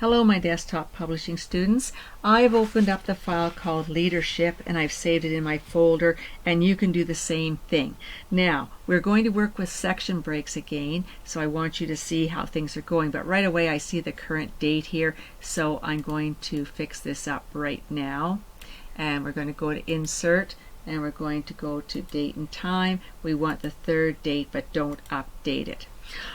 Hello, my desktop publishing students. I've opened up the file called Leadership and I've saved it in my folder, and you can do the same thing. Now, we're going to work with section breaks again, so I want you to see how things are going. But right away I see the current date here, so I'm going to fix this up right now. And we're going to go to Insert, and we're going to go to Date and Time. We want the third date, but don't update it.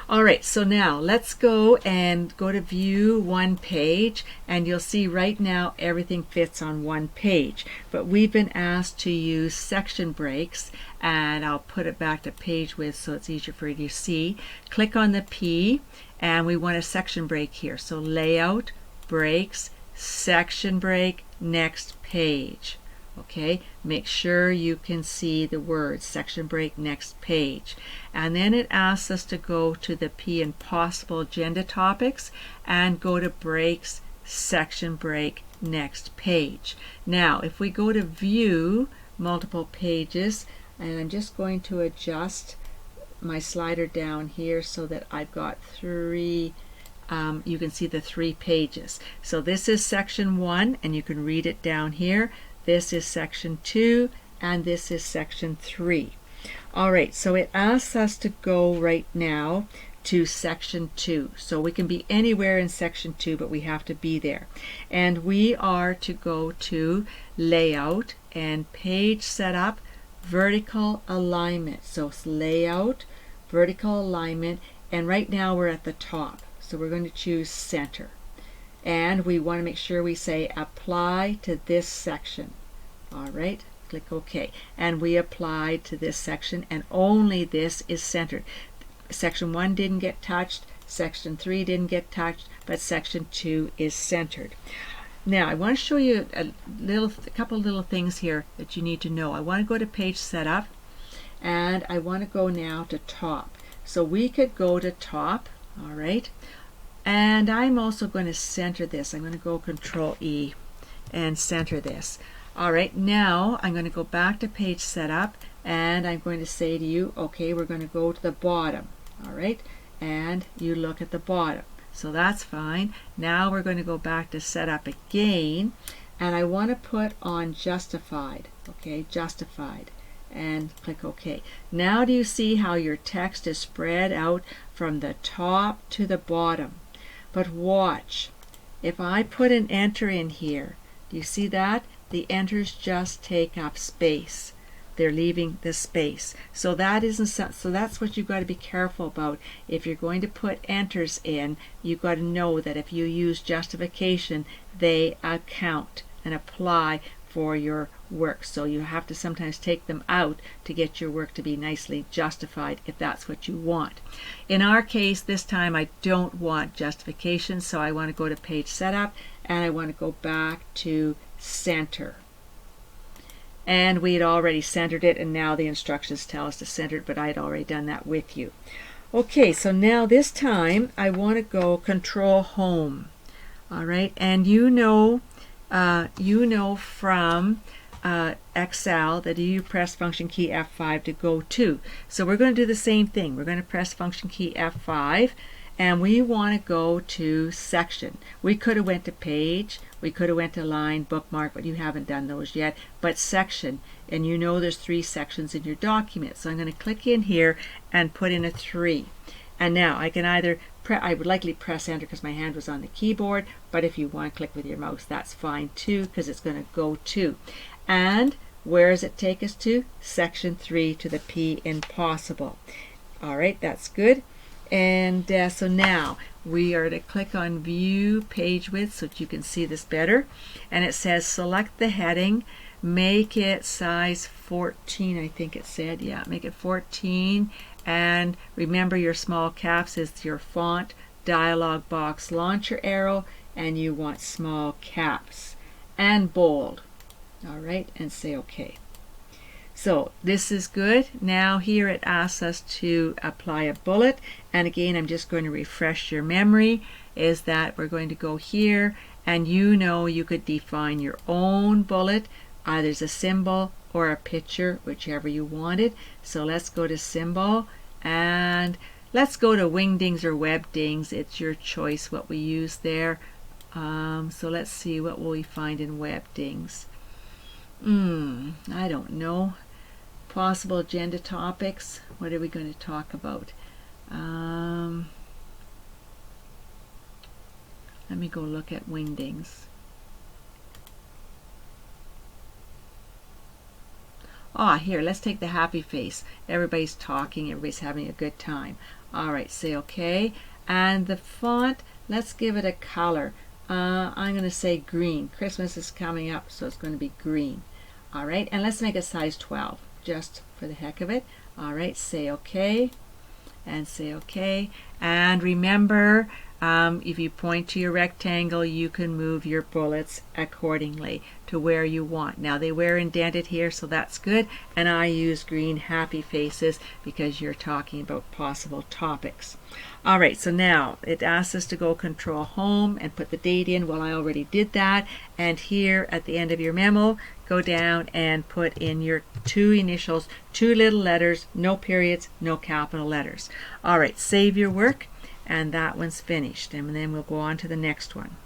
Alright, so now let's go to View One Page, and you'll see right now everything fits on one page. But we've been asked to use section breaks, and I'll put it back to page width so it's easier for you to see. Click on the P, and we want a section break here. So Layout, Breaks, Section Break, Next Page. Okay, make sure you can see the words section break, next page. And then it asks us to go to the P in possible agenda topics and go to breaks, section break, next page. Now if we go to view multiple pages, and I'm just going to adjust my slider down here so that I've got three, you can see the 3 pages. So this is section 1, and you can read it down here. This is section 2, and this is section 3. Alright, so it asks us to go right now to section 2. So we can be anywhere in section 2, but we have to be there. And we are to go to Layout and Page Setup, Vertical Alignment. So it's Layout, Vertical Alignment, and right now we're at the top. So we're going to choose Center. And we want to make sure we say apply to this section. Alright, click OK. And we applied to this section, and only this is centered. Section 1 didn't get touched, section 3 didn't get touched, but section 2 is centered. Now I want to show you a couple little things here that you need to know. I want to go to Page Setup, and I want to go now to Top. So we could go to Top, alright. And I'm also going to center this. I'm going to go Control E and center this. Alright, now I'm going to go back to Page Setup, and I'm going to say to you, okay, we're going to go to the bottom. Alright, and you look at the bottom. So that's fine. Now we're going to go back to Setup again, and I want to put on Justified. Okay, Justified. And click OK. Now do you see how your text is spread out from the top to the bottom? But watch, if I put an enter in here, do you see that? The enters just take up space. They're leaving the space. So that isn't so that's what you've got to be careful about. If you're going to put enters in, you've got to know that if you use justification, they account and apply for your work. So you have to sometimes take them out to get your work to be nicely justified if that's what you want. In our case this time I don't want justification, so I want to go to Page Setup, and I want to go back to Center. And we had already centered it, and now the instructions tell us to center it, but I had already done that with you. Okay, so now this time I want to go Control Home. Alright, and you know from Excel that you press function key F5 to go to. So we're going to do the same thing. We're going to press function key F5, and we want to go to Section. We could have went to Page, we could have went to Line, Bookmark, but you haven't done those yet. But Section, and you know there's 3 sections in your document. So I'm going to click in here and put in a 3. And now I can either I would likely press enter because my hand was on the keyboard, but if you want to click with your mouse, that's fine too, because it's going to go to. And where does it take us to? Section 3, to the P in possible. Alright, that's good. And so now we are to click on View Page Width so that you can see this better. And it says select the heading, make it size 14, I think it said. Yeah, make it 14. And remember, your small caps is your font, dialog box, launcher arrow, and you want small caps and bold. Alright, and say OK. So this is good. Now here it asks us to apply a bullet, and again I'm just going to refresh your memory, is that we're going to go here, and you could define your own bullet, either as a symbol or a picture, whichever you wanted. So let's go to Symbol, and let's go to Wingdings or Webdings. It's your choice what we use there. So let's see, what will we find in Webdings? I don't know. Possible agenda topics. What are we going to talk about? Let me go look at Wingdings. Here, let's take the happy face. Everybody's talking, everybody's having a good time. All right, say okay. And the font, let's give it a color. I'm going to say green. Christmas is coming up, so it's going to be green. All right, and let's make it size 12, just for the heck of it. All right, say okay, and say okay. And remember, if you point to your rectangle, you can move your bullets accordingly to where you want. Now they were indented here, so that's good. And I use green happy faces because you're talking about possible topics. All right, so now it asks us to go Control Home and put the date in. Well, I already did that. And here at the end of your memo, go down and put in your 2 initials, 2 little letters, no periods, no capital letters. All right, save your work, and that one's finished. And then we'll go on to the next one.